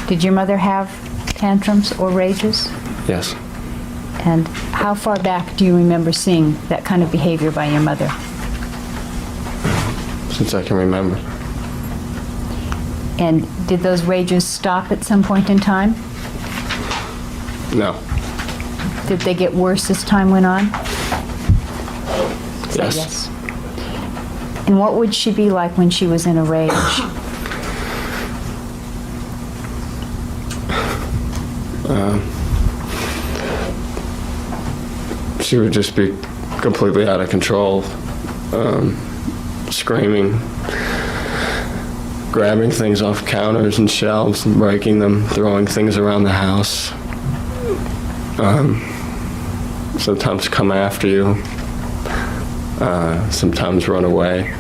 Did your mother have tantrums or rages? Yes. And how far back do you remember seeing that kind of behavior by your mother? Since I can remember. And did those rages stop at some point in time? No. Did they get worse as time went on? Say Yes. And what would she be like when she was in a rage? She would just be completely out of control, screaming, grabbing things off counters and shelves and breaking them, throwing things around the house. Sometimes come after you, sometimes run away.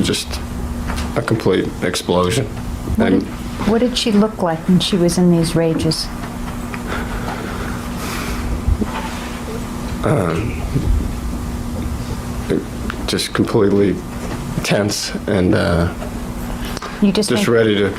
Just a complete explosion. What did she look like when she was in these rages? Just completely tense and You just ready to.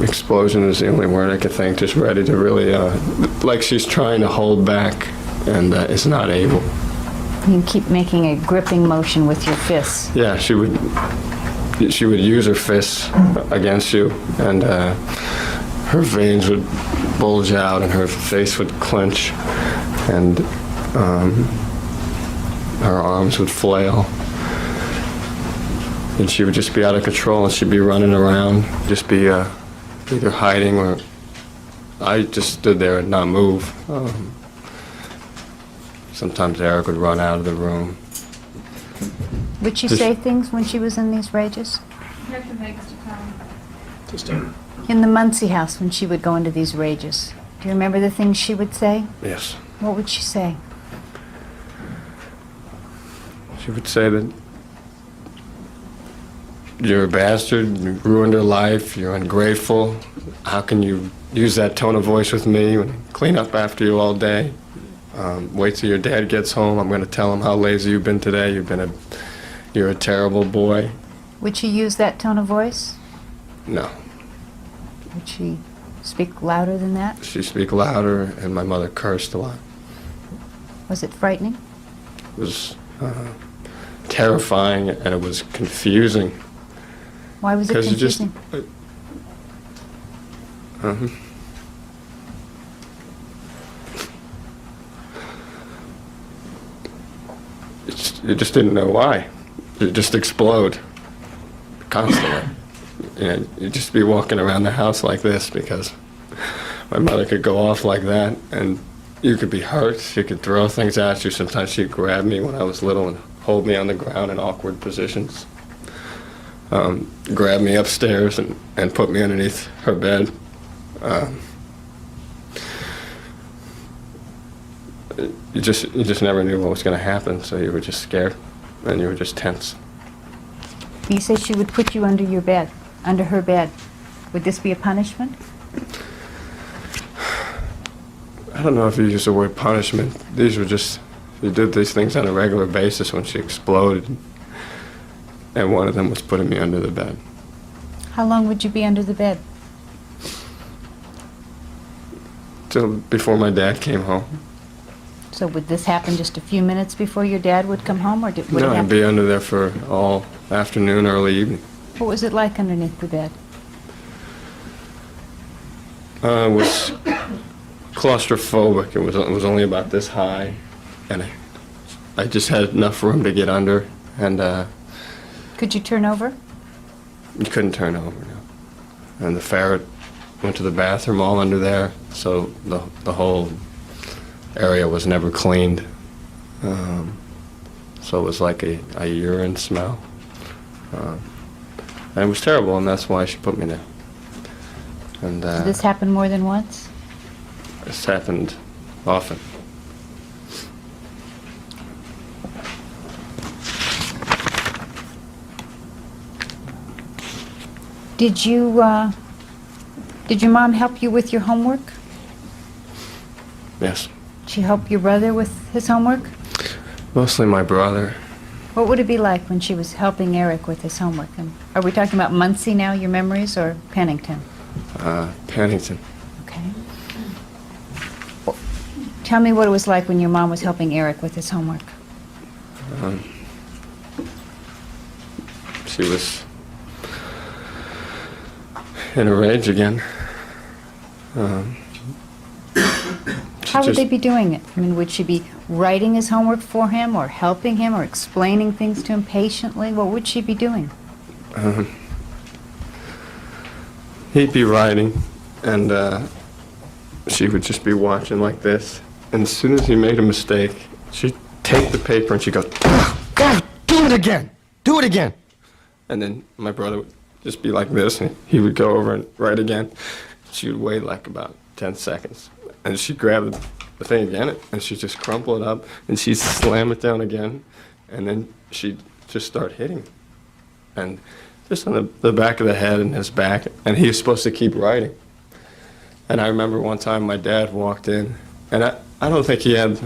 Explosion is the only word I could think. Just ready to really, like she's trying to hold back and is not able. You keep making a gripping motion with your fists. Yeah, she would use her fists against you, and her veins would bulge out, and her face would clench, and her arms would flail, and she would just be out of control, and she'd be running around, just be either hiding or I just stood there and not move. Sometimes Eric would run out of the room. Would she say things when she was in these rages? In the Muncie house when she would go into these rages, do you remember the things she would say? Yes. What would she say? She would say that you're a bastard, you ruined her life, you're ungrateful. How can you use that tone of voice with me and clean up after you all day? Wait till your dad gets home. I'm going to tell him how lazy you've been today. You're a terrible boy. Would she use that tone of voice? No. Would she speak louder than that? She'd speak louder, and my mother cursed a lot. Was it frightening? It was terrifying, and it was confusing. Why was it confusing? You just didn't know why. You'd just explode constantly. And you'd just be walking around the house like this because my mother could go off like that, and you could be hurt. She could throw things at you. Sometimes she'd grab me when I was little and hold me on the ground in awkward positions. Grab me upstairs and put me underneath her bed. You just never knew what was going to happen, so you were just scared, and you were just tense. You say she would put you under your bed, under her bed. Would this be a punishment? I don't know if you use the word punishment. These were just, she did these things on a regular basis when she exploded, and one of them was putting me under the bed. How long would you be under the bed? Till before my dad came home. So would this happen just a few minutes before your dad would come home, or would it No, I'd happen? be under there for all afternoon, early evening. What was it like underneath the bed? It was claustrophobic. It was only about this high, and I just had enough room to get under, and Could you turn over? you couldn't turn over, no. And the ferret went to the bathroom all under there, so the whole area was never cleaned. So it was like a urine smell. And it was terrible, and that's why she put me there. And Did this happen more than once? it's happened often. Did your mom help you with your homework? Yes. Did she help your brother with his homework? Mostly my brother. What would it be like when she was helping Eric with his homework? And are we talking about Muncie now, your memories, or Pennington? Pennington. Okay. Well, tell me what it was like when your mom was helping Eric with his homework. She was in a rage again. How would they be doing it? I mean, would she be writing his homework for him, or helping him, or explaining things to him patiently? What would she be doing? He'd be writing, and she would just be watching like this. And as soon as he made a mistake, she'd take the paper and she'd go, "God, do it again! Do it again!" And then my brother would just be like this, and he would go over and write again. She would wait like about 10 seconds. And she'd grab the thing again, and she'd just crumple it up, and she'd slam it down again, and then she'd just start hitting. And just on the back of the head and his back, and he was supposed to keep writing. And I remember one time my dad walked in, and I don't think he had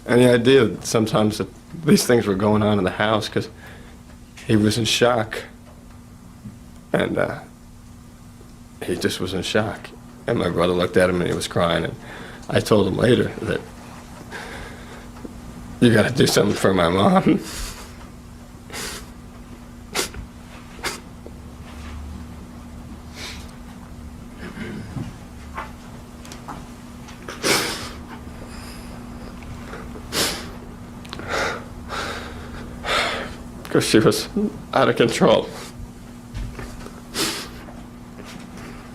any idea that sometimes that these things were going on in the house, because he was in shock. And he just was in shock. And my brother looked at him and he was crying, and I told him later that you gotta do something for my mom. Because she was out of control.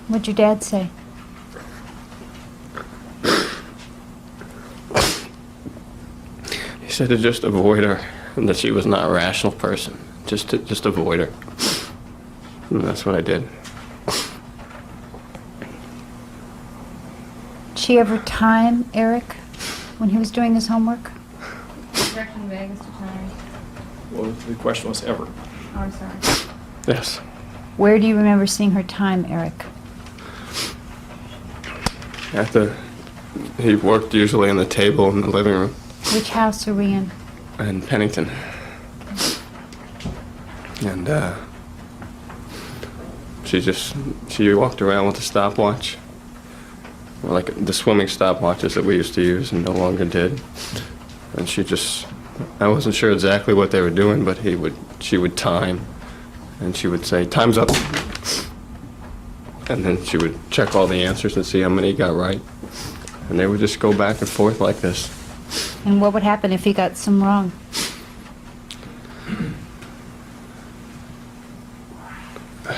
What'd your dad say? He said to just avoid her, and that she was not a rational person. Just avoid her. And that's what I did. Did she ever time Eric when he was doing his homework? Well, the question was ever. Oh, I'm sorry. Yes. Where do you remember seeing her time Eric? He worked usually on the table in the living room. Which house are we in? In Pennington. And she walked around with a stopwatch. Like the swimming stopwatches that we used to use and no longer did. And I wasn't sure exactly what they were doing, but she would time, and she would say, "Time's up." And then she would check all the answers and see how many he got right. And they would just go back and forth like this. And what would happen if he got some wrong? I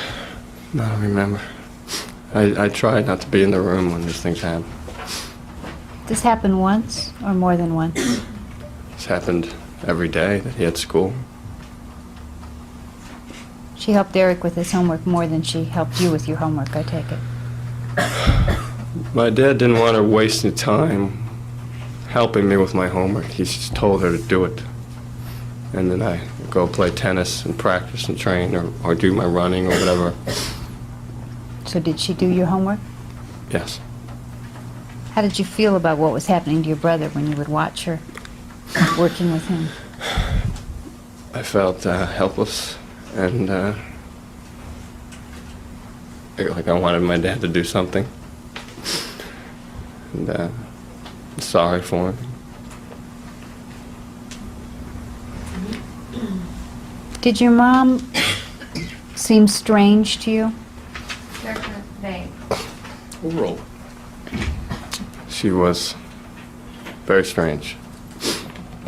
don't remember. I tried not to be in the room when these things happened. This happened once or more than once? This happened every day that he had school. She helped Eric with his homework more than she helped you with your homework, I take it. My dad didn't want her wasting time helping me with my homework. He just told her to do it. And then I go play tennis and practice and train or do my running or whatever. So did she do your homework? Yes. How did you feel about what was happening to your brother when you would watch her working with him? I felt helpless and like I wanted my dad to do something. And sorry for him. Did your mom seem strange to you? Roll. She was very strange.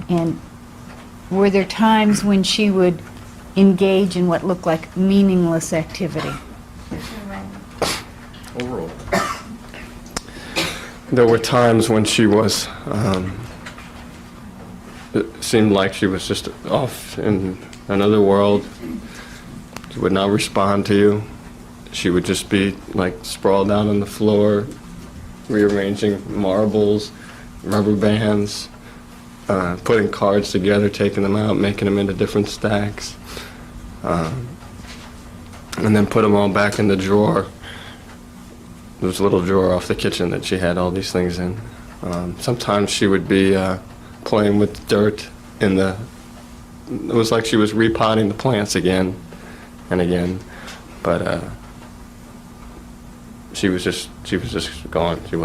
And were there times when she would engage in what looked like meaningless activity? Roll. There were times when she was, it seemed like she was just off in another world. She would not respond to you. She would just be like sprawled out on the floor, rearranging marbles, rubber bands, putting cards together, taking them out, making them into different stacks, and then put them all back in the drawer. There was a little drawer off the kitchen that she had all these things in. Sometimes she would be playing with dirt in the it was like she was repotting the plants again and again, but she was just gone. She wasn't